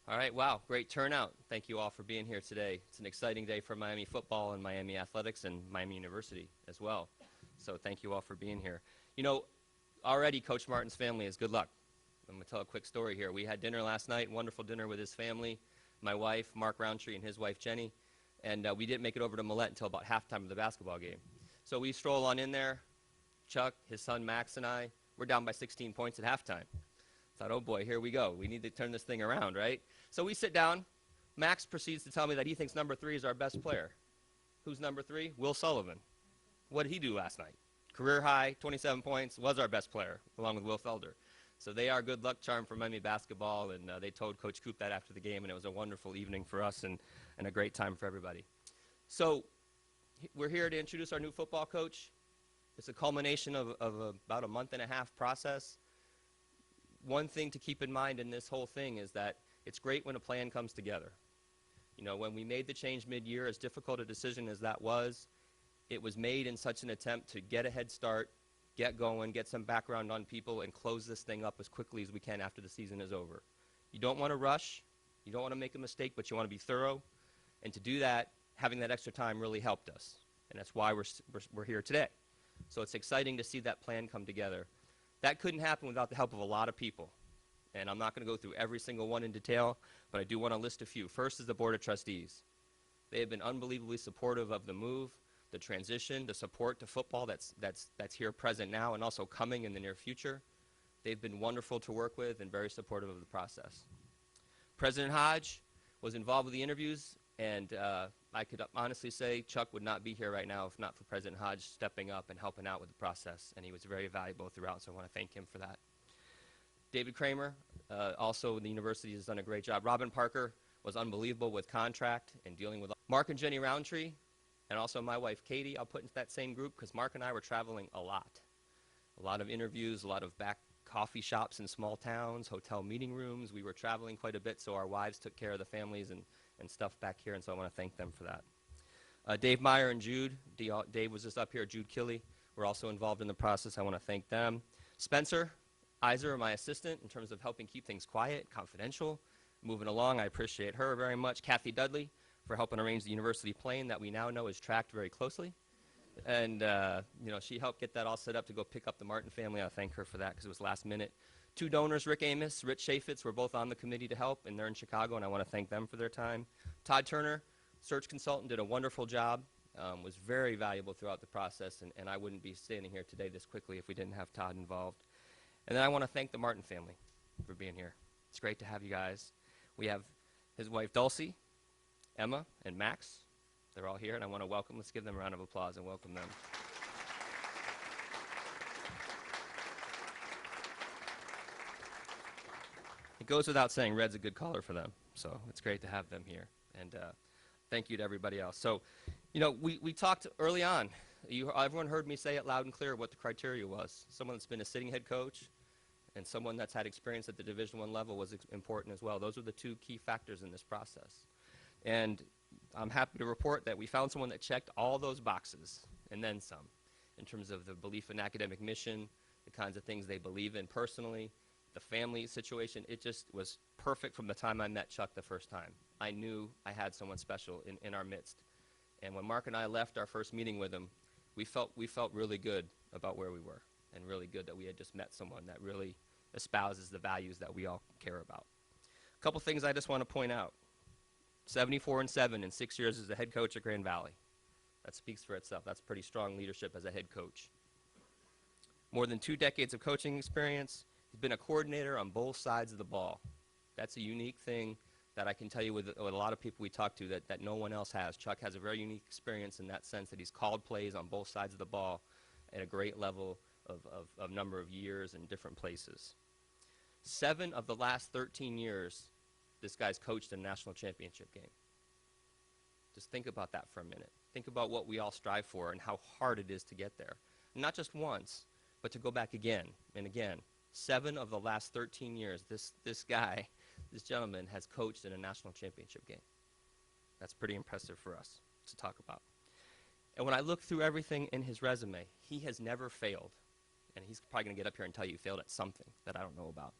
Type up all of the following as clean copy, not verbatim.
All right, wow, great turnout. Thank you all for being here today. It's an exciting day for Miami football and Miami athletics and Miami University as well. So thank you all for being here. You know, already Coach Martin's family is good luck. I'm going to tell a quick story here. We had dinner last night, wonderful dinner with his family, my wife, Mark Roundtree, and his wife, Jenny. And we didn't make it over to Millette until about halftime of the basketball game. So we stroll on in there. Chuck, his son Max, and I, we're down by 16 points at halftime. Thought, oh boy, here we go. We need to turn this thing around, right? So we sit down. Max proceeds to tell me that he thinks number 3 is our best player. Who's number 3? Will Sullivan. What did he do last night? Career high, 27 points, was our best player, along with Will Felder. So they are good luck charm for Miami basketball, and they told Coach Coop that after the game, and it was a wonderful evening for us and a great time for everybody. So we're here to introduce our new football coach. It's a culmination of about a month-and-a-half process. One thing to keep in mind in this whole thing is that it's great when a plan comes together. You know, when we made the change mid-year, as difficult a decision as that was, it was made in such an attempt to get a head start, get going, get some background on people, and close this thing up as quickly as we can after the season is over. You don't want to rush. You don't want to make a mistake, but you want to be thorough. And to do that, having that extra time really helped us. And that's why we're here today. So it's exciting to see that plan come together. That couldn't happen without the help of a lot of people. And I'm not going to go through every single one in detail, but I do want to list a few. First is the Board of Trustees. They have been unbelievably supportive of the move, the transition, the support to football that's here present now and also coming in the near future. They've been wonderful to work with and very supportive of the process. President Hodge was involved with the interviews, and I could honestly say Chuck would not be here right now if not for President Hodge stepping up and helping out with the process, and he was very valuable throughout, so I want to thank him for that. David Kramer, also the university, has done a great job. Robin Parker was unbelievable with contract and dealing with Mark and Jenny Roundtree, and also my wife Katie I'll put into that same group because Mark and I were traveling a lot of interviews, a lot of back coffee shops in small towns, hotel meeting rooms. We were traveling quite a bit, so our wives took care of the families and stuff back here, and so I want to thank them for that. Dave Meyer and Jude, Dave was just up here, Jude Killey, were also involved in the process. I want to thank them. Spencer Iser, my assistant, in terms of helping keep things quiet, confidential, moving along. I appreciate her very much. Kathy Dudley for helping arrange the university plane that we now know is tracked very closely. And, you know, she helped get that all set up to go pick up the Martin family. I thank her for that because it was last minute. 2 donors, Rick Amos, Rich Chaffetz, were both on the committee to help, and they're in Chicago, and I want to thank them for their time. Todd Turner, search consultant, did a wonderful job, was very valuable throughout the process, and I wouldn't be standing here today this quickly if we didn't have Todd involved. And then I want to thank the Martin family for being here. It's great to have you guys. We have his wife Dulcie, Emma, and Max. They're all here, and I want to welcome. Let's give them a round of applause and welcome them. It goes without saying, red's a good color for them, so it's great to have them here. And thank you to everybody else. So, you know, we talked early on. Everyone heard me say it loud and clear what the criteria was. Someone that's been a sitting head coach and someone that's had experience at the Division I level was important as well. Those are the 2 key factors in this process. And I'm happy to report that we found someone that checked all those boxes and then some in terms of the belief in academic mission, the kinds of things they believe in personally, the family situation. It just was perfect from the time I met Chuck the first time. I knew I had someone special in our midst. And when Mark and I left our first meeting with him, we felt really good about where we were and really good that we had just met someone that really espouses the values that we all care about. A couple things I just want to point out. 74-7 in 6 years as the head coach at Grand Valley. That speaks for itself. That's pretty strong leadership as a head coach. More than 2 decades of coaching experience. He's been a coordinator on both sides of the ball. That's a unique thing that I can tell you with a lot of people we talk to that no one else has. Chuck has a very unique experience in that sense that he's called plays on both sides of the ball at a great level of number of years in different places. 7 of the last 13 years, this guy's coached a national championship game. Just think about that for a minute. Think about what we all strive for and how hard it is to get there. Not just once, but to go back again and again. 7 of the last 13 years, this gentleman has coached in a national championship game. That's pretty impressive for us to talk about. And when I look through everything in his resume, he has never failed. And he's probably going to get up here and tell you he failed at something that I don't know about.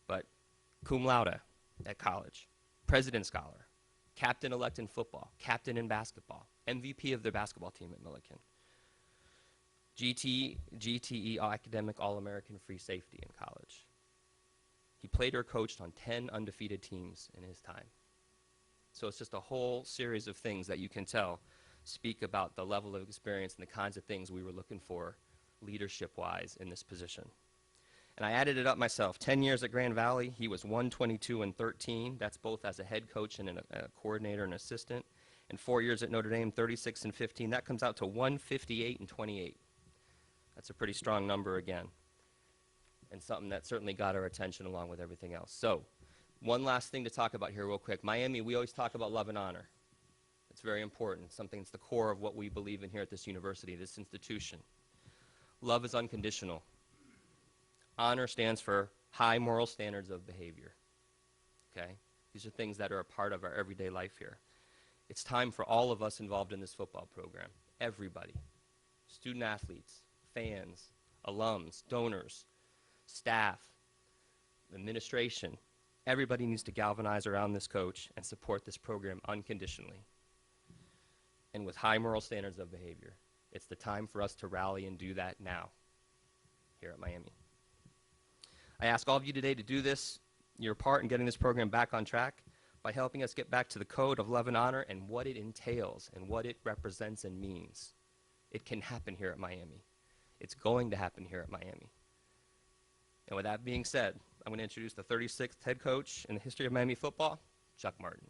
But cum laude, at college, President Scholar, captain-elect in football, captain in basketball, MVP of their basketball team at Millikan, GTE academic All-American free safety in college. He played or coached on 10 undefeated teams in his time. So it's just a whole series of things that you can tell speak about the level of experience and the kinds of things we were looking for leadership-wise in this position. And I added it up myself. 10 years at Grand Valley, he was 122 and 13. That's both as a head coach and a coordinator and assistant. And 4 years at Notre Dame, 36 and 15. That comes out to 158 and 28. That's a pretty strong number again, and something that certainly got our attention along with everything else. So one last thing to talk about here real quick. Miami, we always talk about love and honor. It's very important. Something that's the core of what we believe in here at this university, this institution. Love is unconditional. Honor stands for high moral standards of behavior. Okay? These are things that are a part of our everyday life here. It's time for all of us involved in this football program, everybody, student athletes, fans, alums, donors, staff, administration, everybody needs to galvanize around this coach and support this program unconditionally and with high moral standards of behavior. It's the time for us to rally and do that now here at Miami. I ask all of you today to do this, your part in getting this program back on track by helping us get back to the code of love and honor and what it entails and what it represents and means. It can happen here at Miami. It's going to happen here at Miami. And with that being said, I'm going to introduce the 36th head coach in the history of Miami football, Chuck Martin.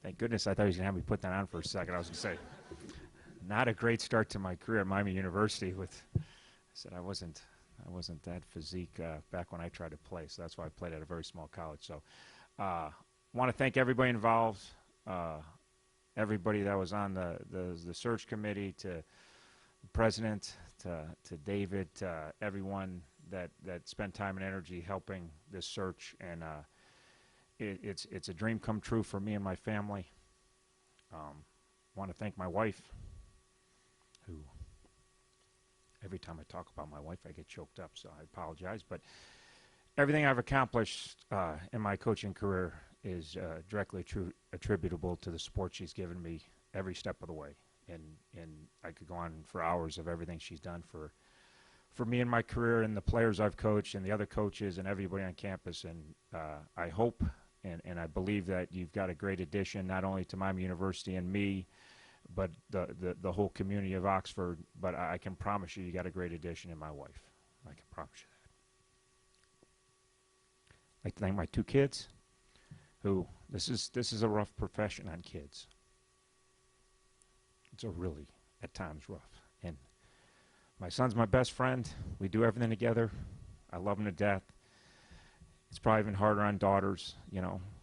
Thank goodness I thought he was going to have me put that on for a second. I was going to say, not a great start to my career at Miami University. I said I wasn't that physique back when I tried to play, so that's why I played at a very small college. So want to thank everybody involved, everybody that was on the search committee, to the president, to David, to everyone that spent time and energy helping this search. And it's a dream come true for me and my family. Want to thank my wife, who every time I talk about my wife I get choked up, so I apologize. But everything I've accomplished in my coaching career is directly attributable to the support she's given me every step of the way. And I could go on for hours of everything she's done for me in my career, and the players I've coached and the other coaches and everybody on campus. And I hope and I believe that you've got a great addition, not only to Miami University and me, but the whole community of Oxford. But I can promise you got a great addition in my wife. I can promise you that. I'd like to thank my two kids, who this is a rough profession on kids. It's a really, at times, rough. And my son's my best friend. We do everything together. I love him to death. It's probably even harder on daughters,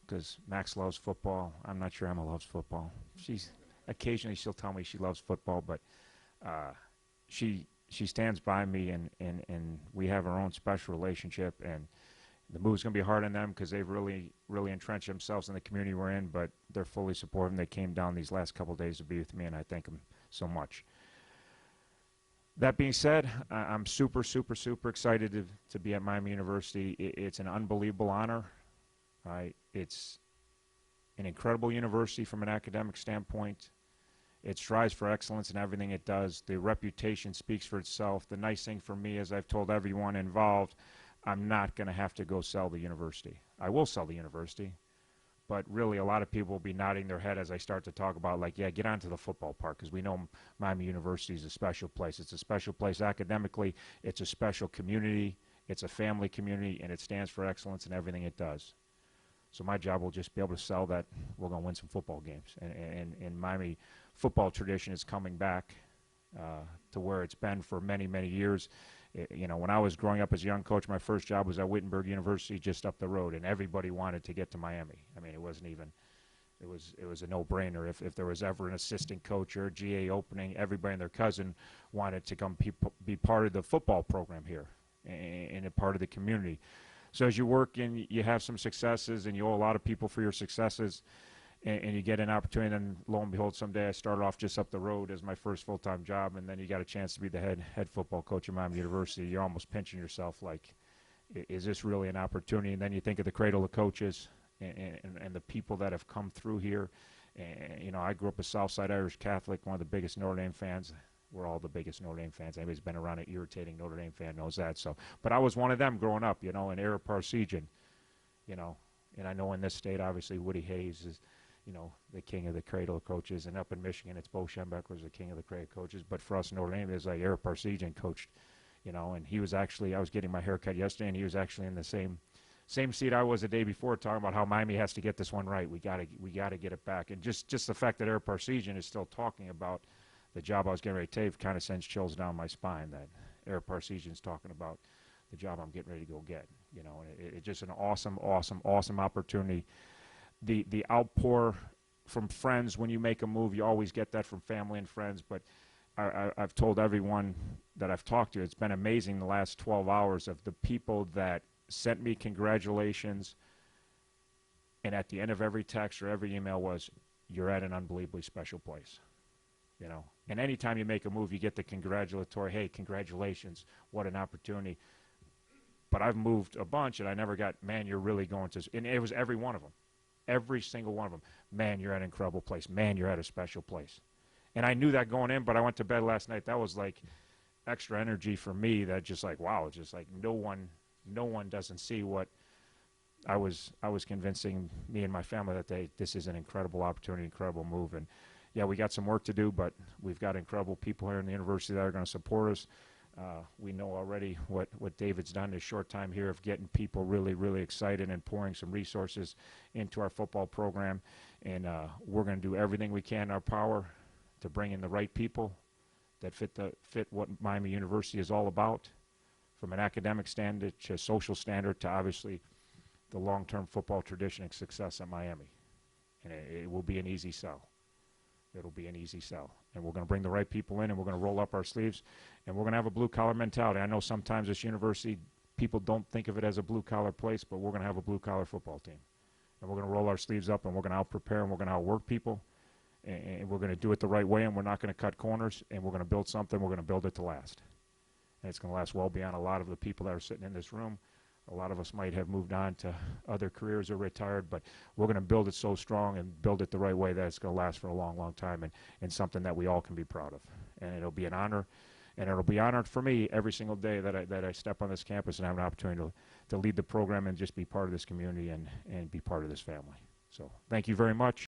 because Max loves football. I'm not sure Emma loves football. Occasionally she'll tell me she loves football, but she stands by me, and we have our own special relationship. And the move's going to be hard on them because they've really entrenched themselves in the community we're in, but they're fully supportive. They came down these last couple of days to be with me, and I thank them so much. That being said, I'm super excited to be at Miami University. It's an unbelievable honor. Right? It's an incredible university from an academic standpoint. It strives for excellence in everything it does. The reputation speaks for itself. The nice thing for me, as I've told everyone involved, I'm not going to have to go sell the university. I will sell the university, but really a lot of people will be nodding their head as I start to talk about, like, yeah, get onto the football part, because we know Miami University is a special place. It's a special place academically. It's a special community. It's a family community, and it stands for excellence in everything it does. So my job will just be able to sell that we're going to win some football games. And Miami football tradition is coming back to where it's been for many years. When I was growing up as a young coach, my first job was at Wittenberg University, just up the road, and everybody wanted to get to Miami. I mean, it It was a no-brainer. If there was ever an assistant coach or a GA opening, everybody and their cousin wanted to come be part of the football program here and a part of the community. So as you work and you have some successes and you owe a lot of people for your successes, and you get an opportunity, and lo and behold, someday I started off just up the road as my first full-time job, and then you got a chance to be the head football coach at Miami University. You're almost pinching yourself like, is this really an opportunity? And then you think of the cradle of coaches and the people that have come through here. And, you know, I grew up a Southside Irish Catholic, one of the biggest Notre Dame fans. We're all the biggest Notre Dame fans. Anybody's been around an irritating Notre Dame fan knows that. So, but I was one of them growing up, you know, in Era Parsegian, you know. And I know in this state, obviously, Woody Hayes is, you know, the king of the cradle of coaches. And up in Michigan, it's Bo Schembechler's the king of the cradle of coaches. But for us in Notre Dame, it's like Era Parsegian coached, you know. And he was actually, I was getting my hair cut yesterday, and he was actually in the same seat I was the day before, talking about how Miami has to get this one right. We gotta get it back. And just the fact that Era Parsegian is still talking about the job I was getting ready to take kind of sends chills down my spine, that Era Parsegian's talking about the job I'm getting ready to go get. You know, and it's just an awesome opportunity. The outpour from friends when you make a move, you always get that from family and friends, but I've told everyone that I've talked to, it's been amazing the last 12 hours of the people that sent me congratulations, and at the end of every text or every email was, you're at an unbelievably special place, you know. And anytime you make a move, you get the congratulatory, hey, congratulations, what an opportunity. But I've moved a bunch, and I never got, man, you're really going to, and it was every one of them. Every single one of them. Man, you're at an incredible place. Man, you're at a special place. And I knew that going in, but I went to bed last night. That was like extra energy for me, that just like, wow, it's just like no one doesn't see what I was convincing me and my family that this is an incredible opportunity, incredible move. And yeah, we got some work to do, but we've got incredible people here in the university that are going to support us. We know already what David's done in his short time here of getting people really excited and pouring some resources into our football program. And we're going to do everything we can in our power to bring in the right people that fit what Miami University is all about, from an academic standard to social standard to obviously the long-term football tradition and success at Miami. And it will be an easy sell. It'll be an easy sell. And we're going to bring the right people in, and we're going to roll up our sleeves, and we're going to have a blue-collar mentality. I know sometimes this university, people don't think of it as a blue-collar place, but we're going to have a blue-collar football team. And we're going to roll our sleeves up, and we're going to out-prepare, and we're going to outwork people, and we're going to do it the right way, and we're not going to cut corners, and we're going to build something. We're going to build it to last. And it's going to last well beyond a lot of the people that are sitting in this room. A lot of us might have moved on to other careers or retired, but we're going to build it so strong and build it the right way that it's going to last for a long time, and something that we all can be proud of. And it'll be an honor, and it'll be honored for me every single day that I step on this campus and have an opportunity to lead the program and just be part of this community and be part of this family. So thank you very much.